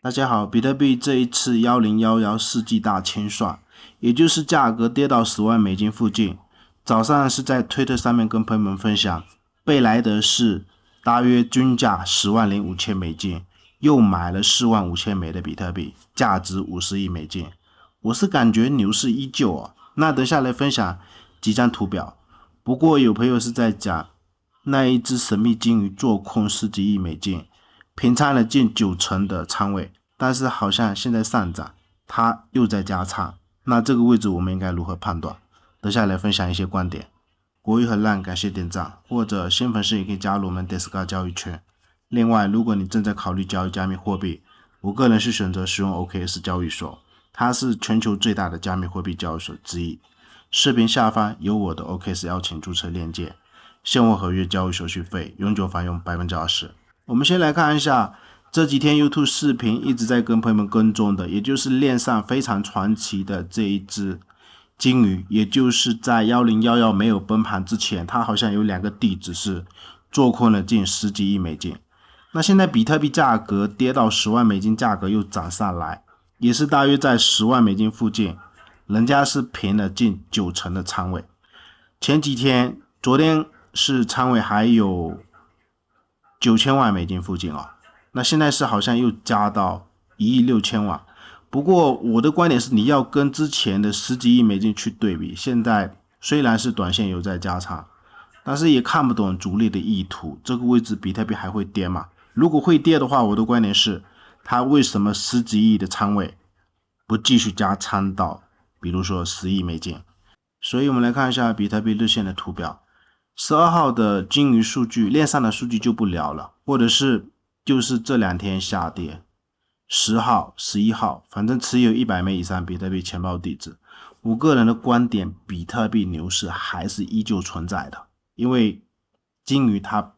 大家好，比特币这一次1011世纪大清算，也就是价格跌到10万美金附近。早上是在推特上面跟朋友们分享，贝莱德是大约均价10万05千美金，又买了4万5千枚的比特币，价值50亿美金。我是感觉牛市依旧哦。那等下来分享几张图表。不过有朋友是在讲那一只神秘金鱼做空10几亿美金，平仓了近90%的仓位，但是好像现在上涨，它又在加仓。那这个位置我们应该如何判断？等下来分享一些观点。国语很烂，感谢点赞，或者新粉丝也可以加入我们 Discord 交易圈。另外，如果你正在考虑交易加密货币，我个人是选择使用 OKX 交易所，它是全球最大的加密货币交易所之一。视频下方有我的 OKX 邀请注册链接，现货合约交易手续费永久返佣 20%。我们先来看一下这几天 YouTube 视频一直在跟朋友们跟踪的，也就是链上非常传奇的这一只金鱼，也就是在1011没有崩盘之前，它好像有2个地址是做空了近10几亿美金。那现在比特币价格跌到10万美金，价格又涨上来，也是大约在10万美金附近，人家是平了近90%的仓位。前几天，昨天是仓位还有9000万美金附近哦，那现在是好像又加到1亿6千万。不过我的观点是，你要跟之前的10几亿美金去对比，现在虽然是短线有在加仓，但是也看不懂主力的意图。这个位置比特币还会跌吗？如果会跌的话，我的观点是，它为什么10几亿的仓位不继续加仓到比如说10亿美金？所以我们来看一下比特币日线的图表。12号的金鱼数据，链上的数据就不聊了，或者是就是这2天下跌。10号、11号，反正持有100枚以上比特币钱包地址。我个人的观点，比特币牛市还是依旧存在的，因为金鱼它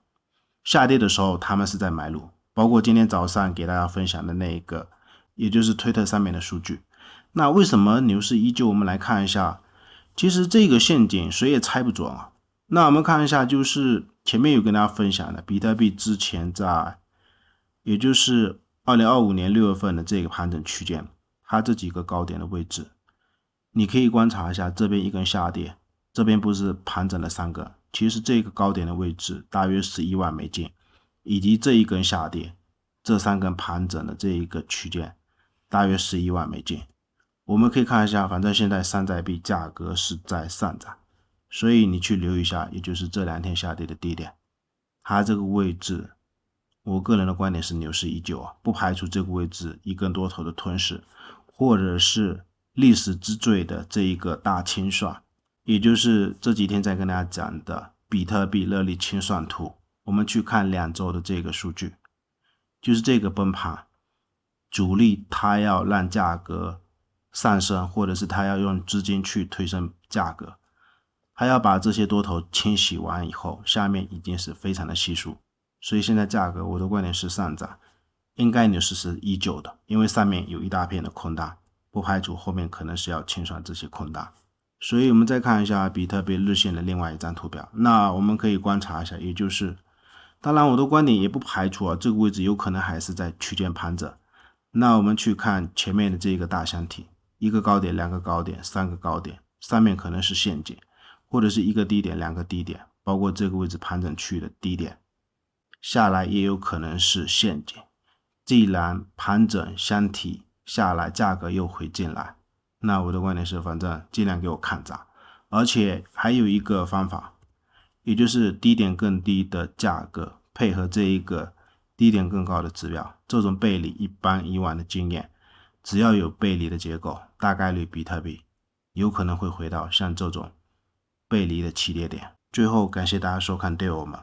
下跌的时候，他们是在买入，包括今天早上给大家分享的那一个，也就是推特上面的数据。那为什么牛市依旧？我们来看一下，其实这个陷阱谁也猜不准啊。那我们看一下，就是前面有跟大家分享的，比特币之前在，也就是2025年6月份的这个盘整区间，它这几个高点的位置，你可以观察一下，这边一根下跌，这边不是盘整了3根，其实这个高点的位置大约11万美金，以及这一根下跌，这3根盘整的这一个区间，大约11万美金。我们可以看一下，反正现在山寨币价格是在上涨，所以你去留意一下，也就是这2天下跌的低点，它这个位置，我个人的观点是牛市依旧啊，不排除这个位置一根多头的吞噬，或者是历史之最的这一个大清算，也就是这几天在跟大家讲的比特币热力清算图。我们去看2周的这个数据，就是这个崩盘，主力他要让价格上升，或者是他要用资金去推升价格，还要把这些多头清洗完以后，下面已经是非常的稀疏，所以现在价格我的观点是上涨，应该牛市是依旧的，因为上面有一大片的空单，不排除后面可能是要清算这些空单。所以我们再看一下比特币日线的另外一张图表，那我们可以观察一下，也就是当然我的观点也不排除这个位置有可能还是在区间盘整。那我们去看前面的这个大箱体，一个高点、2个高点、3个高点，上面可能是陷阱，或者是一个低点、2个低点，包括这个位置盘整区的低点，下来也有可能是陷阱。既然盘整箱体下来，价格又回进来，那我的观点是，反正尽量给我看涨。而且还有一个方法，也就是低点更低的价格配合这一个低点更高的指标，这种背离一般以往的经验，只要有背离的结构，大概率比特币有可能会回到像这种背离的起跌点。最后感谢大家收看对我们